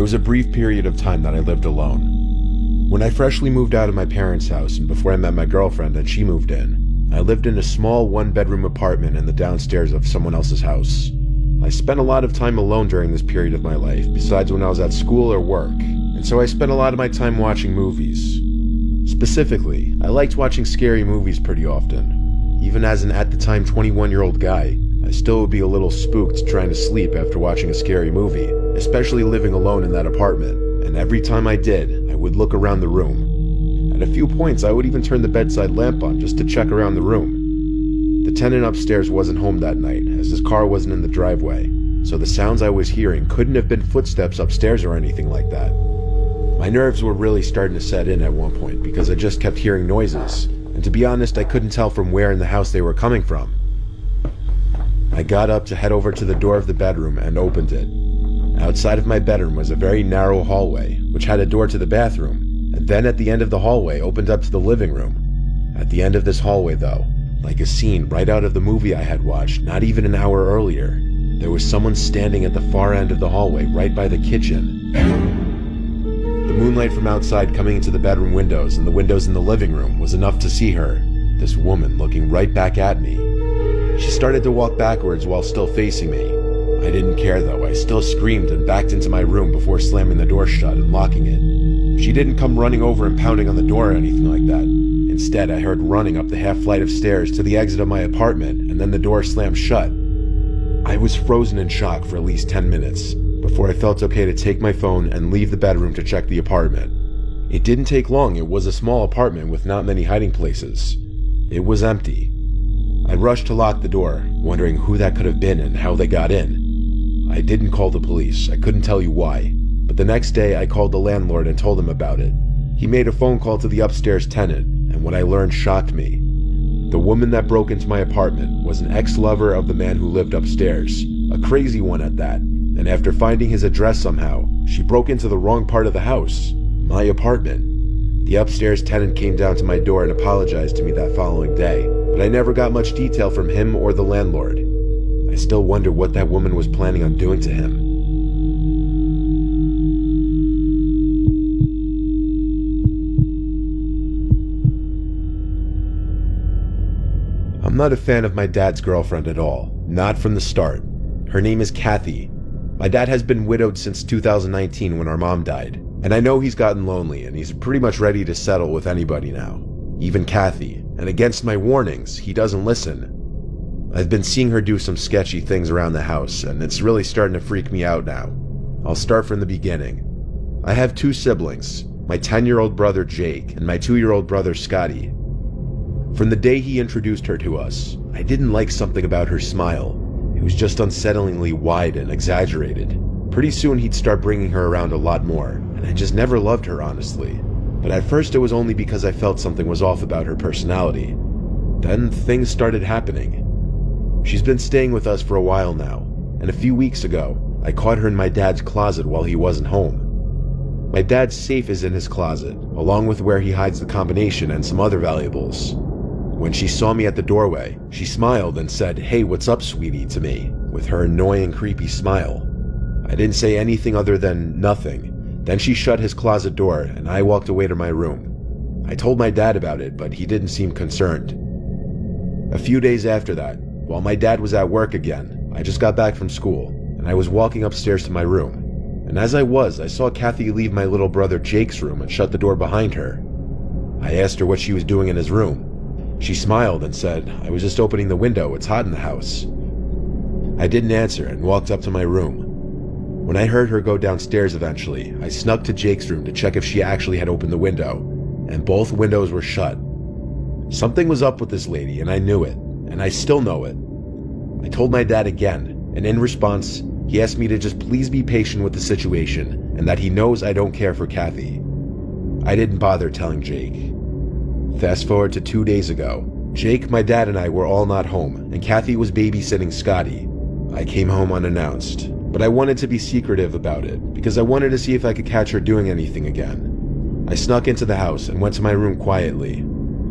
There was a brief period of time that I lived alone. When I freshly moved out of my parents' house and before I met my girlfriend and she moved in, I lived in a small one-bedroom apartment in the downstairs of someone else's house. I spent a lot of time alone during this period of my life, besides when I was at school or work, and so I spent a lot of my time watching movies. Specifically, I liked watching scary movies pretty often. Even as an at-the-time 21-year-old guy, I still would be a little spooked trying to sleep after watching a scary movie, especially living alone in that apartment, and every time I did, I would look around the room. At a few points, I would even turn the bedside lamp on just to check around the room. The tenant upstairs wasn't home that night, as his car wasn't in the driveway, so the sounds I was hearing couldn't have been footsteps upstairs or anything like that. My nerves were really starting to set in at one point because I just kept hearing noises, and to be honest, I couldn't tell from where in the house they were coming from. I got up to head over to the door of the bedroom and opened it. Outside of my bedroom was a very narrow hallway, which had a door to the bathroom, and then at the end of the hallway opened up to the living room. At the end of this hallway though, like a scene right out of the movie I had watched not even an hour earlier, there was someone standing at the far end of the hallway right by the kitchen. The moonlight from outside coming into the bedroom windows and the windows in the living room was enough to see her, this woman looking right back at me. She started to walk backwards while still facing me. I didn't care though, I still screamed and backed into my room before slamming the door shut and locking it. She didn't come running over and pounding on the door or anything like that. Instead, I heard running up the half flight of stairs to the exit of my apartment, and then the door slammed shut. I was frozen in shock for at least 10 minutes, before I felt okay to take my phone and leave the bedroom to check the apartment. It didn't take long. It was a small apartment with not many hiding places. It was empty. I rushed to lock the door, wondering who that could have been and how they got in. I didn't call the police. I couldn't tell you why, but the next day I called the landlord and told him about it. He made a phone call to the upstairs tenant, and what I learned shocked me. The woman that broke into my apartment was an ex-lover of the man who lived upstairs, a crazy one at that, and after finding his address somehow, she broke into the wrong part of the house, my apartment. The upstairs tenant came down to my door and apologized to me that following day, but I never got much detail from him or the landlord. I still wonder what that woman was planning on doing to him. I'm not a fan of my dad's girlfriend at all, not from the start. Her name is Kathy. My dad has been widowed since 2019 when our mom died, and I know he's gotten lonely and he's pretty much ready to settle with anybody now, even Kathy, and against my warnings, he doesn't listen. I've been seeing her do some sketchy things around the house, and it's really starting to freak me out now. I'll start from the beginning. I have two siblings, my 10-year-old brother Jake and my 2-year-old brother Scotty. From the day he introduced her to us, I didn't like something about her smile. It was just unsettlingly wide and exaggerated. Pretty soon he'd start bringing her around a lot more, and I just never loved her honestly. But at first it was only because I felt something was off about her personality. Then things started happening. She's been staying with us for a while now, and a few weeks ago, I caught her in my dad's closet while he wasn't home. My dad's safe is in his closet, along with where he hides the combination and some other valuables. When she saw me at the doorway, she smiled and said, "Hey, what's up, sweetie," to me, with her annoying, creepy smile. I didn't say anything other than nothing. Then she shut his closet door, and I walked away to my room. I told my dad about it, but he didn't seem concerned. A few days after that, while my dad was at work again, I just got back from school, and I was walking upstairs to my room. And as I saw Kathy leave my little brother Jake's room and shut the door behind her. I asked her what she was doing in his room. She smiled and said, "I was just opening the window, it's hot in the house." I didn't answer and walked up to my room. When I heard her go downstairs eventually, I snuck to Jake's room to check if she actually had opened the window, and both windows were shut. Something was up with this lady, and I knew it, and I still know it. I told my dad again, and in response, he asked me to just please be patient with the situation, and that he knows I don't care for Kathy. I didn't bother telling Jake. Fast forward to 2 days ago. Jake, my dad, and I were all not home, and Kathy was babysitting Scotty. I came home unannounced, but I wanted to be secretive about it, because I wanted to see if I could catch her doing anything again. I snuck into the house and went to my room quietly.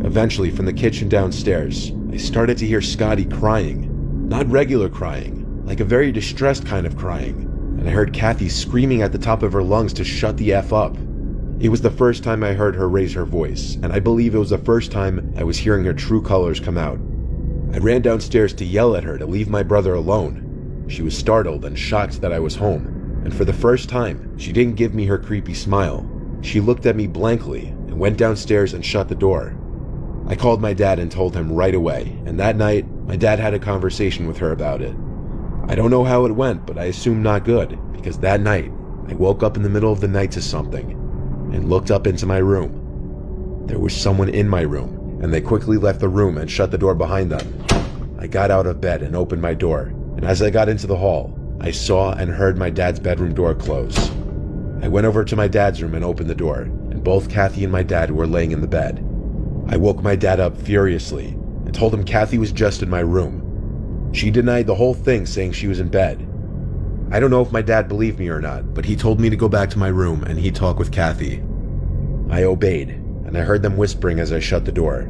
Eventually, from the kitchen downstairs, I started to hear Scotty crying. Not regular crying, like a very distressed kind of crying, and I heard Kathy screaming at the top of her lungs to shut the F up. It was the first time I heard her raise her voice, and I believe it was the first time I was hearing her true colors come out. I ran downstairs to yell at her to leave my brother alone. She was startled and shocked that I was home, and for the first time, she didn't give me her creepy smile. She looked at me blankly and went downstairs and shut the door. I called my dad and told him right away, and that night, my dad had a conversation with her about it. I don't know how it went, but I assume not good, because that night, I woke up in the middle of the night to something, and looked up into my room. There was someone in my room, and they quickly left the room and shut the door behind them. I got out of bed and opened my door, and as I got into the hall, I saw and heard my dad's bedroom door close. I went over to my dad's room and opened the door, and both Kathy and my dad were laying in the bed. I woke my dad up furiously and told him Kathy was just in my room. She denied the whole thing, saying she was in bed. I don't know if my dad believed me or not, but he told me to go back to my room and he'd talk with Kathy. I obeyed, and I heard them whispering as I shut the door.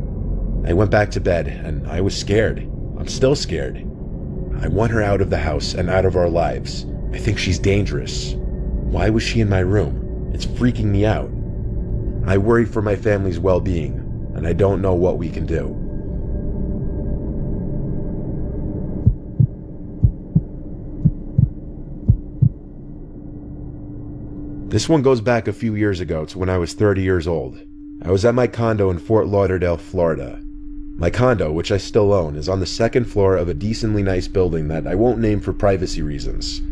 I went back to bed, and I was scared. I'm still scared. I want her out of the house and out of our lives. I think she's dangerous. Why was she in my room? It's freaking me out. I worry for my family's well-being, and I don't know what we can do. This one goes back a few years ago to when I was 30 years old. I was at my condo in Fort Lauderdale, Florida. My condo, which I still own, is on the second floor of a decently nice building that I won't name for privacy reasons.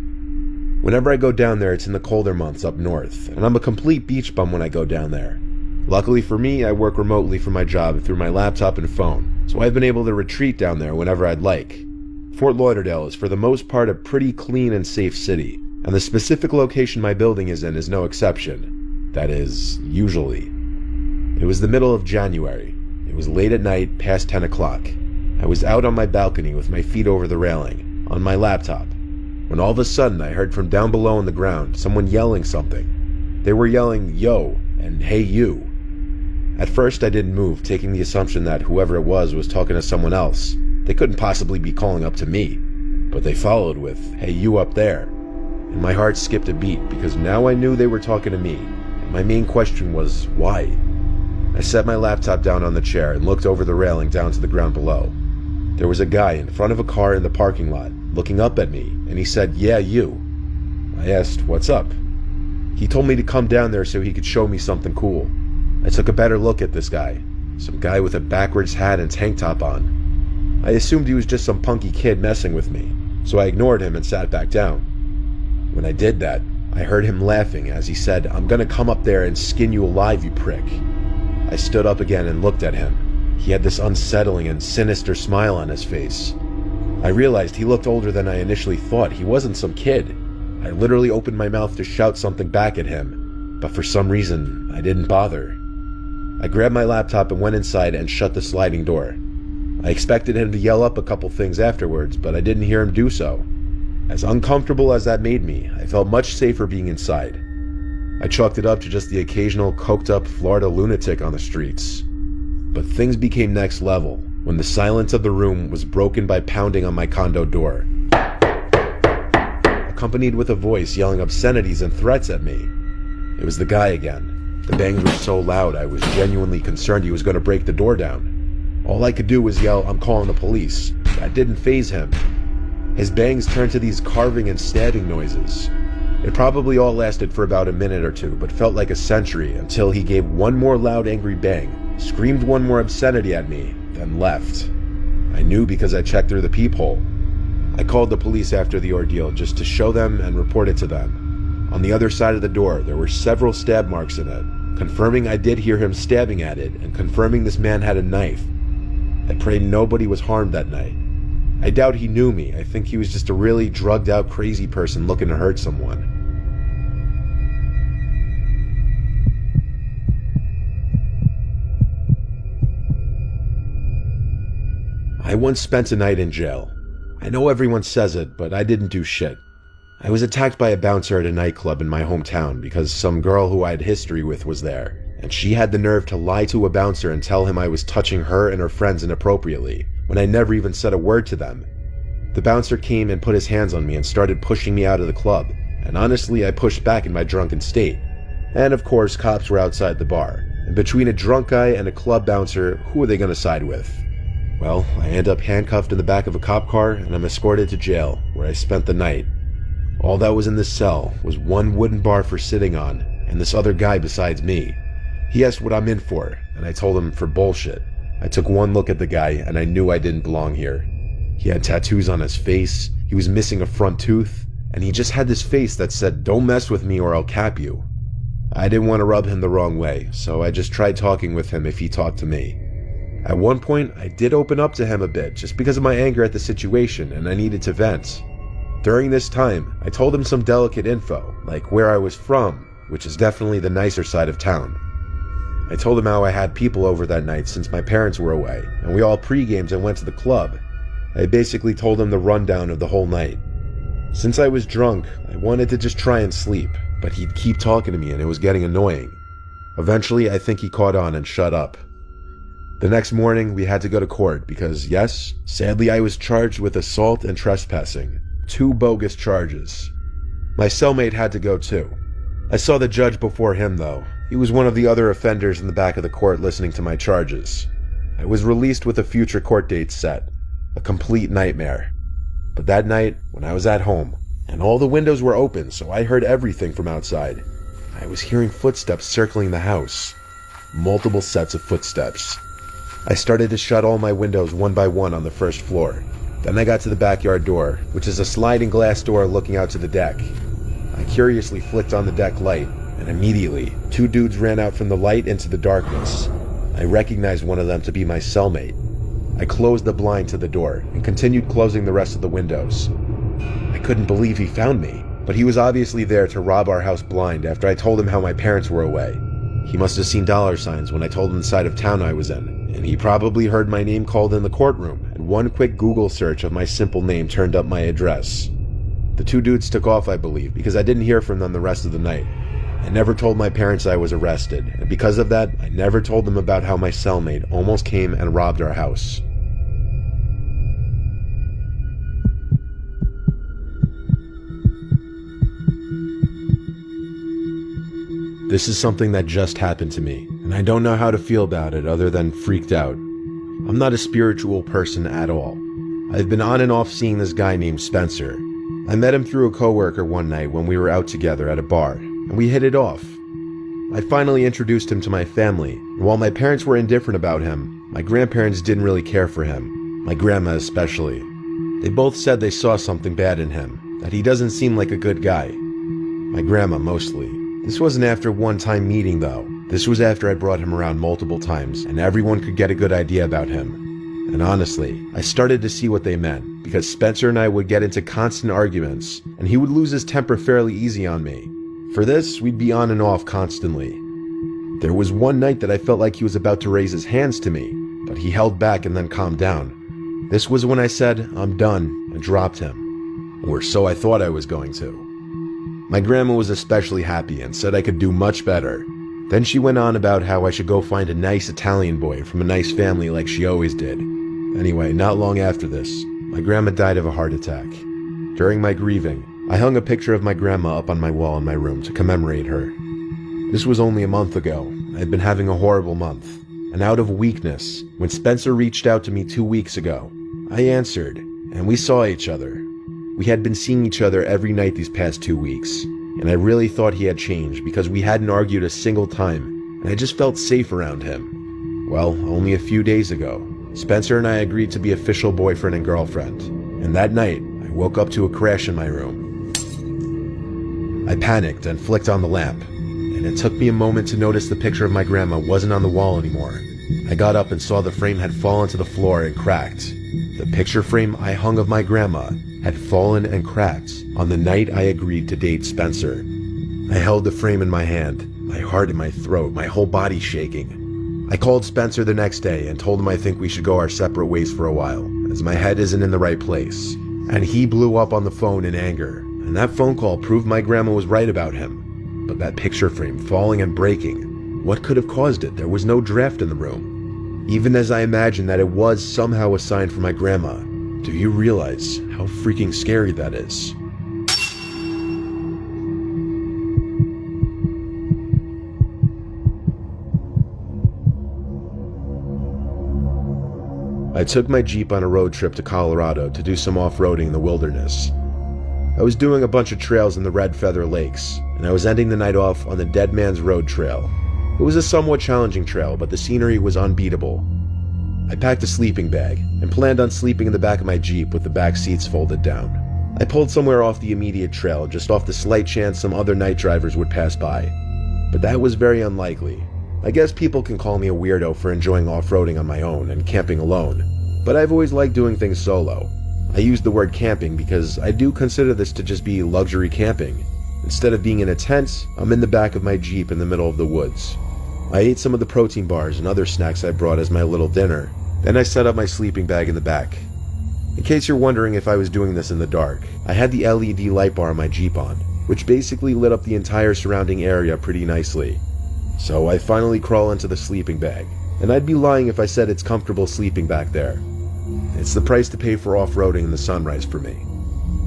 Whenever I go down there, it's in the colder months up north, and I'm a complete beach bum when I go down there. Luckily for me, I work remotely from my job through my laptop and phone, so I've been able to retreat down there whenever I'd like. Fort Lauderdale is for the most part a pretty clean and safe city, and the specific location my building is in is no exception. That is, usually. It was the middle of January. It was late at night, past 10 o'clock. I was out on my balcony with my feet over the railing, on my laptop, when all of a sudden I heard from down below on the ground someone yelling something. They were yelling, "Yo," and "Hey you." At first I didn't move, taking the assumption that whoever it was talking to someone else. They couldn't possibly be calling up to me. But they followed with, "Hey you up there." And my heart skipped a beat, because now I knew they were talking to me, and my main question was, why? I set my laptop down on the chair and looked over the railing down to the ground below. There was a guy in front of a car in the parking lot, looking up at me, and he said, "Yeah, you." I asked, "What's up?" He told me to come down there so he could show me something cool. I took a better look at this guy, some guy with a backwards hat and tank top on. I assumed he was just some punky kid messing with me, so I ignored him and sat back down. When I did that, I heard him laughing as he said, "I'm gonna come up there and skin you alive, you prick." I stood up again and looked at him. He had this unsettling and sinister smile on his face. I realized he looked older than I initially thought. He wasn't some kid. I literally opened my mouth to shout something back at him, but for some reason, I didn't bother. I grabbed my laptop and went inside and shut the sliding door. I expected him to yell up a couple things afterwards, but I didn't hear him do so. As uncomfortable as that made me, I felt much safer being inside. I chalked it up to just the occasional coked-up Florida lunatic on the streets. But things became next level when the silence of the room was broken by pounding on my condo door, accompanied with a voice yelling obscenities and threats at me. It was the guy again. The bangs were so loud I was genuinely concerned he was going to break the door down. All I could do was yell, "I'm calling the police." That didn't faze him. His bangs turned to these carving and stabbing noises. It probably all lasted for about a minute or two, but felt like a century, until he gave one more loud angry bang, screamed one more obscenity at me, then left. I knew because I checked through the peephole. I called the police after the ordeal just to show them and report it to them. On the other side of the door, there were several stab marks in it, confirming I did hear him stabbing at it and confirming this man had a knife. I prayed nobody was harmed that night. I doubt he knew me. I think he was just a really drugged out crazy person looking to hurt someone. I once spent a night in jail. I know everyone says it, but I didn't do shit. I was attacked by a bouncer at a nightclub in my hometown because some girl who I had history with was there, and she had the nerve to lie to a bouncer and tell him I was touching her and her friends inappropriately, when I never even said a word to them. The bouncer came and put his hands on me and started pushing me out of the club, and honestly I pushed back in my drunken state. And of course cops were outside the bar, and between a drunk guy and a club bouncer, who are they gonna side with? Well, I end up handcuffed in the back of a cop car and I'm escorted to jail, where I spent the night. All that was in this cell was one wooden bar for sitting on, and this other guy besides me. He asked what I'm in for, and I told him for bullshit. I took one look at the guy and I knew I didn't belong here. He had tattoos on his face, he was missing a front tooth, and he just had this face that said, "Don't mess with me or I'll cap you." I didn't want to rub him the wrong way, so I just tried talking with him if he talked to me. At one point, I did open up to him a bit just because of my anger at the situation and I needed to vent. During this time, I told him some delicate info, like where I was from, which is definitely the nicer side of town. I told him how I had people over that night since my parents were away, and we all pre-gamed and went to the club. I basically told him the rundown of the whole night. Since I was drunk, I wanted to just try and sleep, but he'd keep talking to me and it was getting annoying. Eventually, I think he caught on and shut up. The next morning, we had to go to court because, yes, sadly I was charged with assault and trespassing. 2 bogus charges. My cellmate had to go too. I saw the judge before him though. He was one of the other offenders in the back of the court listening to my charges. I was released with a future court date set. A complete nightmare. But that night, when I was at home, and all the windows were open so I heard everything from outside, I was hearing footsteps circling the house. Multiple sets of footsteps. I started to shut all my windows one by one on the first floor. Then I got to the backyard door, which is a sliding glass door looking out to the deck. I curiously flicked on the deck light, and immediately, 2 dudes ran out from the light into the darkness. I recognized one of them to be my cellmate. I closed the blind to the door and continued closing the rest of the windows. I couldn't believe he found me, but he was obviously there to rob our house blind after I told him how my parents were away. He must have seen dollar signs when I told him the side of town I was in, and he probably heard my name called in the courtroom, and one quick Google search of my simple name turned up my address. The 2 dudes took off, I believe, because I didn't hear from them the rest of the night. I never told my parents I was arrested, and because of that, I never told them about how my cellmate almost came and robbed our house. This is something that just happened to me, and I don't know how to feel about it other than freaked out. I'm not a spiritual person at all. I've been on and off seeing this guy named Spencer. I met him through a coworker one night when we were out together at a bar, and we hit it off. I finally introduced him to my family, and while my parents were indifferent about him, my grandparents didn't really care for him, my grandma especially. They both said they saw something bad in him, that he doesn't seem like a good guy. My grandma mostly. This wasn't after one-time meeting though. This was after I brought him around multiple times and everyone could get a good idea about him. And honestly, I started to see what they meant, because Spencer and I would get into constant arguments and he would lose his temper fairly easy on me. For this, we'd be on and off constantly. There was one night that I felt like he was about to raise his hands to me, but he held back and then calmed down. This was when I said, "I'm done," and dropped him. Or so I thought I was going to. My grandma was especially happy and said I could do much better. Then she went on about how I should go find a nice Italian boy from a nice family like she always did. Anyway, not long after this, my grandma died of a heart attack. During my grieving, I hung a picture of my grandma up on my wall in my room to commemorate her. This was only a month ago. I had been having a horrible month. And out of weakness, when Spencer reached out to me 2 weeks ago, I answered, and we saw each other. We had been seeing each other every night these past 2 weeks, and I really thought he had changed because we hadn't argued a single time, and I just felt safe around him. Well, only a few days ago, Spencer and I agreed to be official boyfriend and girlfriend, and that night, I woke up to a crash in my room. I panicked and flicked on the lamp, and it took me a moment to notice the picture of my grandma wasn't on the wall anymore. I got up and saw the frame had fallen to the floor and cracked. The picture frame I hung of my grandma had fallen and cracked on the night I agreed to date Spencer. I held the frame in my hand, my heart in my throat, my whole body shaking. I called Spencer the next day and told him I think we should go our separate ways for a while, as my head isn't in the right place. And he blew up on the phone in anger, and that phone call proved my grandma was right about him. But that picture frame falling and breaking, what could have caused it? There was no draft in the room. Even as I imagined that it was somehow a sign for my grandma, do you realize how freaking scary that is? I took my Jeep on a road trip to Colorado to do some off-roading in the wilderness. I was doing a bunch of trails in the Red Feather Lakes, and I was ending the night off on the Dead Man's Road Trail. It was a somewhat challenging trail, but the scenery was unbeatable. I packed a sleeping bag and planned on sleeping in the back of my Jeep with the back seats folded down. I pulled somewhere off the immediate trail, just off the slight chance some other night drivers would pass by. But that was very unlikely. I guess people can call me a weirdo for enjoying off-roading on my own and camping alone, but I've always liked doing things solo. I use the word camping because I do consider this to just be luxury camping. Instead of being in a tent, I'm in the back of my Jeep in the middle of the woods. I ate some of the protein bars and other snacks I brought as my little dinner. Then I set up my sleeping bag in the back. In case you're wondering if I was doing this in the dark, I had the LED light bar on my Jeep on, which basically lit up the entire surrounding area pretty nicely. So I finally crawl into the sleeping bag, and I'd be lying if I said it's comfortable sleeping back there. It's the price to pay for off-roading in the sunrise for me.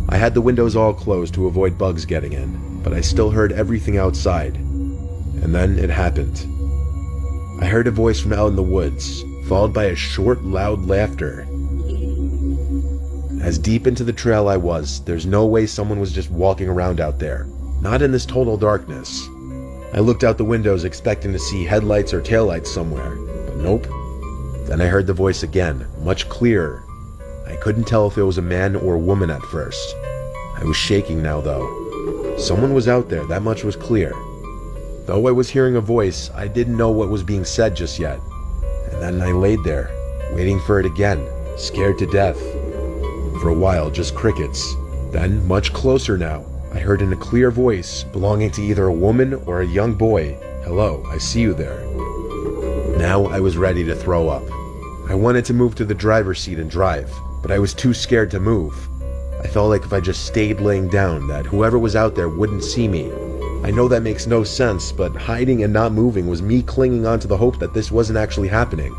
I had the windows all closed to avoid bugs getting in, but I still heard everything outside. And then it happened. I heard a voice from out in the woods, followed by a short, loud laughter. As deep into the trail I was, there's no way someone was just walking around out there. Not in this total darkness. I looked out the windows expecting to see headlights or taillights somewhere, but nope. Then I heard the voice again, much clearer. I couldn't tell if it was a man or a woman at first. I was shaking now though. Someone was out there, that much was clear. Though I was hearing a voice, I didn't know what was being said just yet. And then I laid there, waiting for it again, scared to death. For a while, just crickets. Then, much closer now, I heard in a clear voice, belonging to either a woman or a young boy, "Hello, I see you there." Now I was ready to throw up. I wanted to move to the driver's seat and drive, but I was too scared to move. I felt like if I just stayed laying down, that whoever was out there wouldn't see me. I know that makes no sense, but hiding and not moving was me clinging on to the hope that this wasn't actually happening.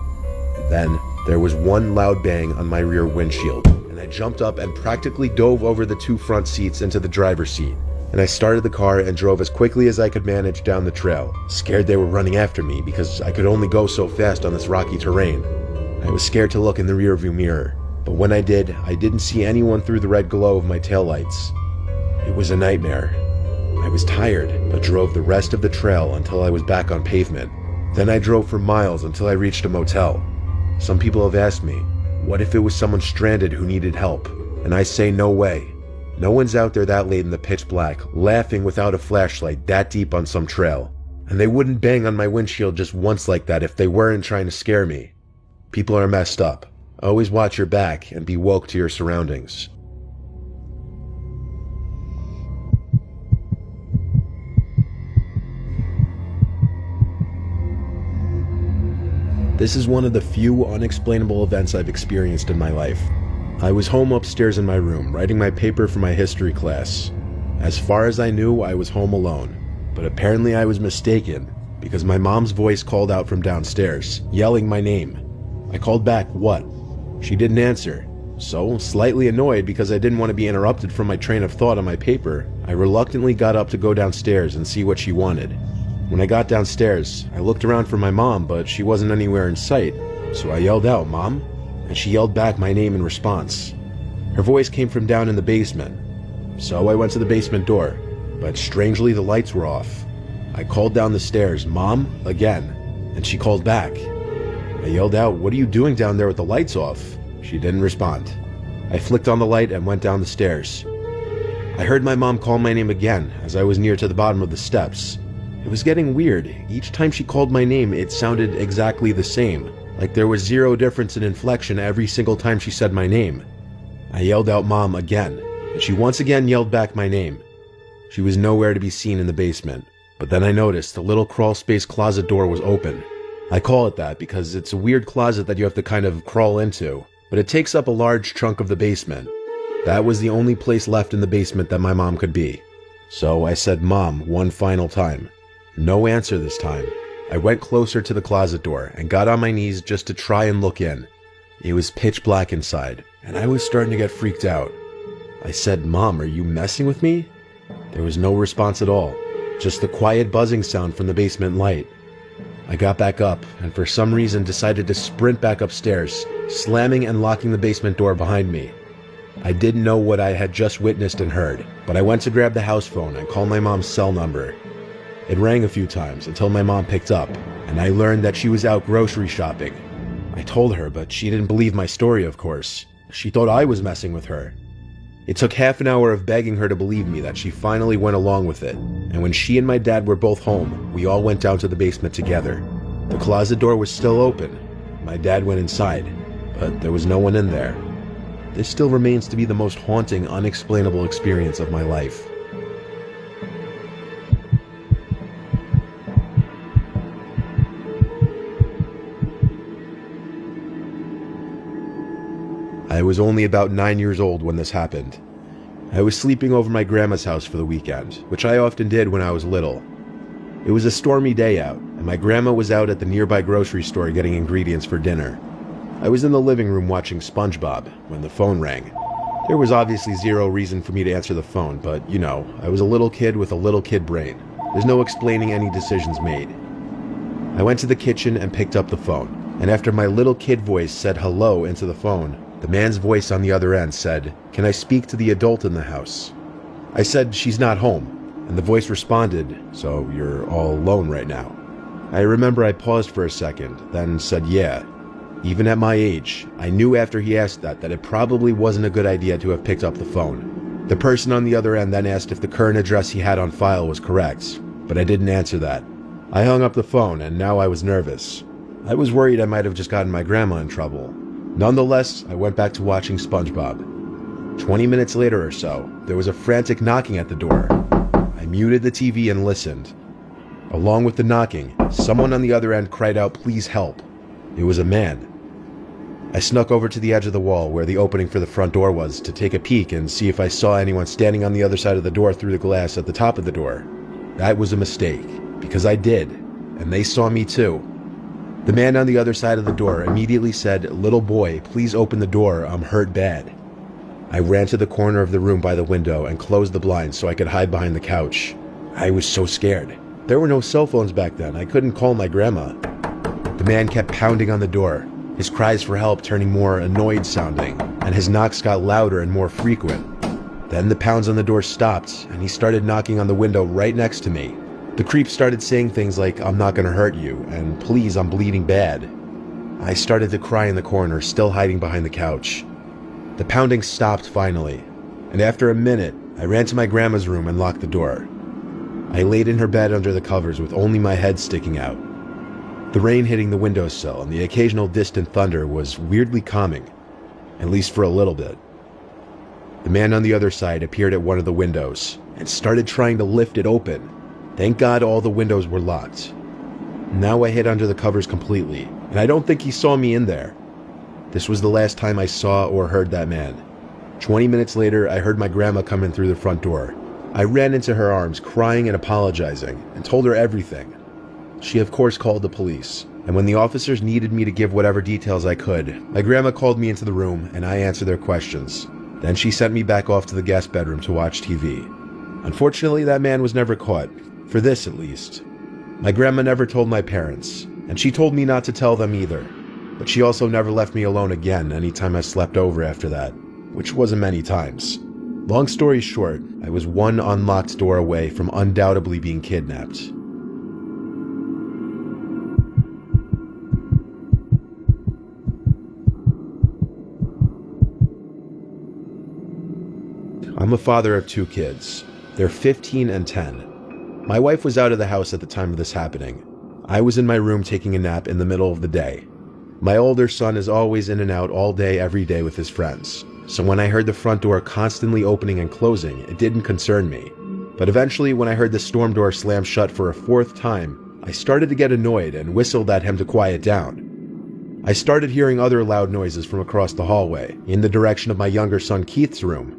Then, there was one loud bang on my rear windshield, and I jumped up and practically dove over the two front seats into the driver's seat. And I started the car and drove as quickly as I could manage down the trail, scared they were running after me because I could only go so fast on this rocky terrain. I was scared to look in the rearview mirror, but when I did, I didn't see anyone through the red glow of my taillights. It was a nightmare. I was tired, but drove the rest of the trail until I was back on pavement. Then I drove for miles until I reached a motel. Some people have asked me, what if it was someone stranded who needed help? And I say no way. No one's out there that late in the pitch black, laughing without a flashlight that deep on some trail. And they wouldn't bang on my windshield just once like that if they weren't trying to scare me. People are messed up. Always watch your back and be woke to your surroundings. This is one of the few unexplainable events I've experienced in my life. I was home upstairs in my room, writing my paper for my history class. As far as I knew, I was home alone. But apparently I was mistaken, because my mom's voice called out from downstairs, yelling my name. I called back, "What?" She didn't answer. So, slightly annoyed because I didn't want to be interrupted from my train of thought on my paper, I reluctantly got up to go downstairs and see what she wanted. When I got downstairs, I looked around for my mom, but she wasn't anywhere in sight. So I yelled out, "Mom?" And she yelled back my name in response. Her voice came from down in the basement. So I went to the basement door, but strangely the lights were off. I called down the stairs, "Mom?" again, and she called back. I yelled out, "What are you doing down there with the lights off?" She didn't respond. I flicked on the light and went down the stairs. I heard my mom call my name again as I was near to the bottom of the steps. It was getting weird. Each time she called my name, it sounded exactly the same. Like there was zero difference in inflection every single time she said my name. I yelled out "Mom" again, and she once again yelled back my name. She was nowhere to be seen in the basement, but then I noticed the little crawl space closet door was open. I call it that because it's a weird closet that you have to kind of crawl into, but it takes up a large chunk of the basement. That was the only place left in the basement that my mom could be. So I said "Mom" one final time. No answer this time. I went closer to the closet door and got on my knees just to try and look in. It was pitch black inside, and I was starting to get freaked out. I said, "Mom, are you messing with me?" There was no response at all, just the quiet buzzing sound from the basement light. I got back up and for some reason decided to sprint back upstairs, slamming and locking the basement door behind me. I didn't know what I had just witnessed and heard, but I went to grab the house phone and call my mom's cell number. It rang a few times until my mom picked up, and I learned that she was out grocery shopping. I told her, but she didn't believe my story, of course. She thought I was messing with her. It took half an hour of begging her to believe me that she finally went along with it, and when she and my dad were both home, we all went down to the basement together. The closet door was still open. My dad went inside, but there was no one in there. This still remains to be the most haunting, unexplainable experience of my life. I was only about 9 years old when this happened. I was sleeping over my grandma's house for the weekend, which I often did when I was little. It was a stormy day out, and my grandma was out at the nearby grocery store getting ingredients for dinner. I was in the living room watching SpongeBob when the phone rang. There was obviously zero reason for me to answer the phone, but you know, I was a little kid with a little kid brain. There's no explaining any decisions made. I went to the kitchen and picked up the phone, and after my little kid voice said hello into the phone, the man's voice on the other end said, "Can I speak to the adult in the house?" I said, "She's not home," and the voice responded, "So you're all alone right now?" I remember I paused for a second, then said, "Yeah." Even at my age, I knew after he asked that it probably wasn't a good idea to have picked up the phone. The person on the other end then asked if the current address he had on file was correct, but I didn't answer that. I hung up the phone, and now I was nervous. I was worried I might have just gotten my grandma in trouble. Nonetheless, I went back to watching SpongeBob. 20 minutes later or so, there was a frantic knocking at the door. I muted the TV and listened. Along with the knocking, someone on the other end cried out, "Please help." It was a man. I snuck over to the edge of the wall where the opening for the front door was to take a peek and see if I saw anyone standing on the other side of the door through the glass at the top of the door. That was a mistake, because I did, and they saw me too. The man on the other side of the door immediately said, "Little boy, please open the door, I'm hurt bad." I ran to the corner of the room by the window and closed the blinds so I could hide behind the couch. I was so scared. There were no cell phones back then. I couldn't call my grandma. The man kept pounding on the door, his cries for help turning more annoyed sounding, and his knocks got louder and more frequent. Then the pounds on the door stopped, and he started knocking on the window right next to me. The creep started saying things like, "I'm not gonna hurt you," and "Please, I'm bleeding bad." I started to cry in the corner, still hiding behind the couch. The pounding stopped finally, and after a minute, I ran to my grandma's room and locked the door. I laid in her bed under the covers with only my head sticking out. The rain hitting the windowsill and the occasional distant thunder was weirdly calming, at least for a little bit. The man on the other side appeared at one of the windows and started trying to lift it open. Thank God all the windows were locked. Now I hid under the covers completely, and I don't think he saw me in there. This was the last time I saw or heard that man. 20 minutes later, I heard my grandma come in through the front door. I ran into her arms, crying and apologizing, and told her everything. She of course called the police, and when the officers needed me to give whatever details I could, my grandma called me into the room and I answered their questions. Then she sent me back off to the guest bedroom to watch TV. Unfortunately, that man was never caught. For this, at least. My grandma never told my parents, and she told me not to tell them either. But she also never left me alone again anytime I slept over after that, which wasn't many times. Long story short, I was one unlocked door away from undoubtedly being kidnapped. I'm a father of 2 kids. They're 15 and 10. My wife was out of the house at the time of this happening. I was in my room taking a nap in the middle of the day. My older son is always in and out all day, every day with his friends. So when I heard the front door constantly opening and closing, it didn't concern me. But eventually, when I heard the storm door slam shut for a 4th time, I started to get annoyed and whistled at him to quiet down. I started hearing other loud noises from across the hallway, in the direction of my younger son Keith's room.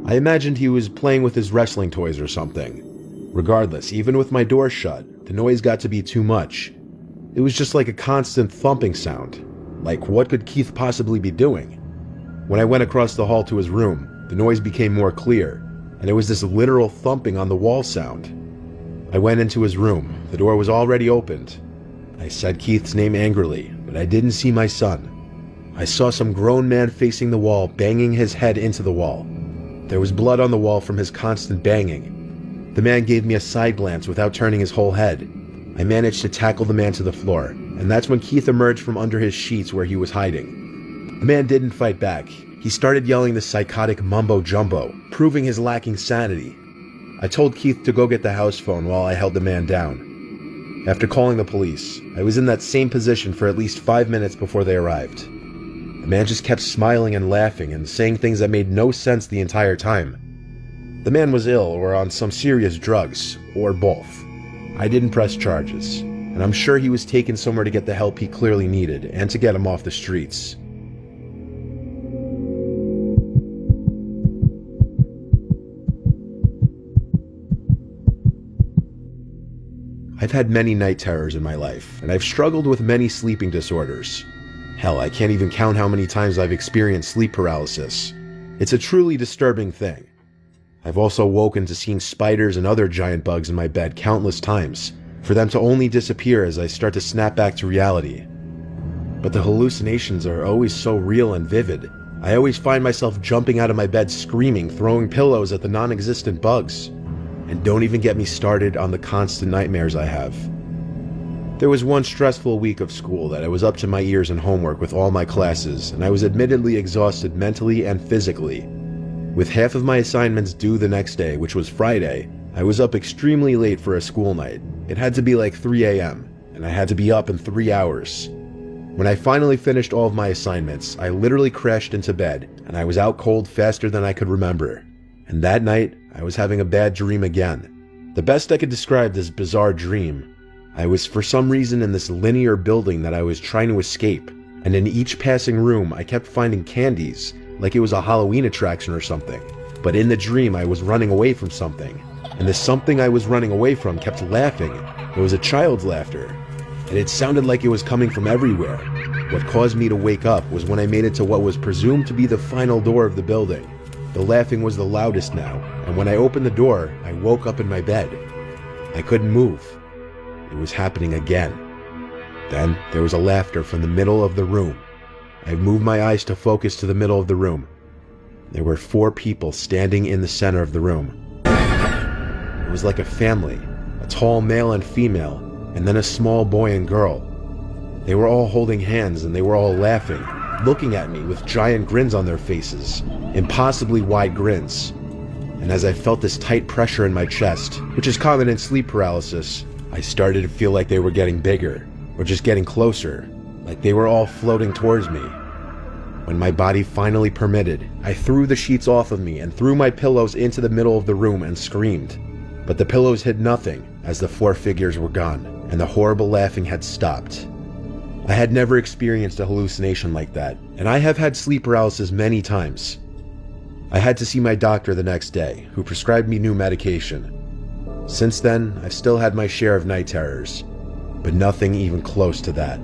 I imagined he was playing with his wrestling toys or something. Regardless, even with my door shut, the noise got to be too much. It was just like a constant thumping sound. Like, what could Keith possibly be doing? When I went across the hall to his room, the noise became more clear, and it was this literal thumping on the wall sound. I went into his room. The door was already opened. I said Keith's name angrily, but I didn't see my son. I saw some grown man facing the wall, banging his head into the wall. There was blood on the wall from his constant banging. The man gave me a side glance without turning his whole head. I managed to tackle the man to the floor, and that's when Keith emerged from under his sheets where he was hiding. The man didn't fight back. He started yelling this psychotic mumbo-jumbo, proving his lacking sanity. I told Keith to go get the house phone while I held the man down. After calling the police, I was in that same position for at least 5 minutes before they arrived. The man just kept smiling and laughing and saying things that made no sense the entire time. The man was ill or on some serious drugs, or both. I didn't press charges, and I'm sure he was taken somewhere to get the help he clearly needed and to get him off the streets. I've had many night terrors in my life, and I've struggled with many sleeping disorders. Hell, I can't even count how many times I've experienced sleep paralysis. It's a truly disturbing thing. I've also woken to seeing spiders and other giant bugs in my bed countless times, for them to only disappear as I start to snap back to reality. But the hallucinations are always so real and vivid. I always find myself jumping out of my bed screaming, throwing pillows at the non-existent bugs. And don't even get me started on the constant nightmares I have. There was one stressful week of school that I was up to my ears in homework with all my classes, and I was admittedly exhausted mentally and physically. With half of my assignments due the next day, which was Friday, I was up extremely late for a school night. It had to be like 3 a.m., and I had to be up in 3 hours. When I finally finished all of my assignments, I literally crashed into bed, and I was out cold faster than I could remember. And that night, I was having a bad dream again. The best I could describe this bizarre dream, I was for some reason in this linear building that I was trying to escape, and in each passing room I kept finding candies, like it was a Halloween attraction or something. But in the dream I was running away from something, and the something I was running away from kept laughing. It was a child's laughter, and it sounded like it was coming from everywhere. What caused me to wake up was when I made it to what was presumed to be the final door of the building. The laughing was the loudest now, and when I opened the door, I woke up in my bed. I couldn't move. It was happening again. Then there was a laughter from the middle of the room. I moved my eyes to focus to the middle of the room. There were 4 people standing in the center of the room. It was like a family, a tall male and female, and then a small boy and girl. They were all holding hands and they were all laughing, looking at me with giant grins on their faces, impossibly wide grins. And as I felt this tight pressure in my chest, which is common in sleep paralysis, I started to feel like they were getting bigger, or just getting closer, like they were all floating towards me. When my body finally permitted, I threw the sheets off of me and threw my pillows into the middle of the room and screamed. But the pillows hid nothing, as the 4 figures were gone, and the horrible laughing had stopped. I had never experienced a hallucination like that, and I have had sleep paralysis many times. I had to see my doctor the next day, who prescribed me new medication. Since then, I've still had my share of night terrors, but nothing even close to that.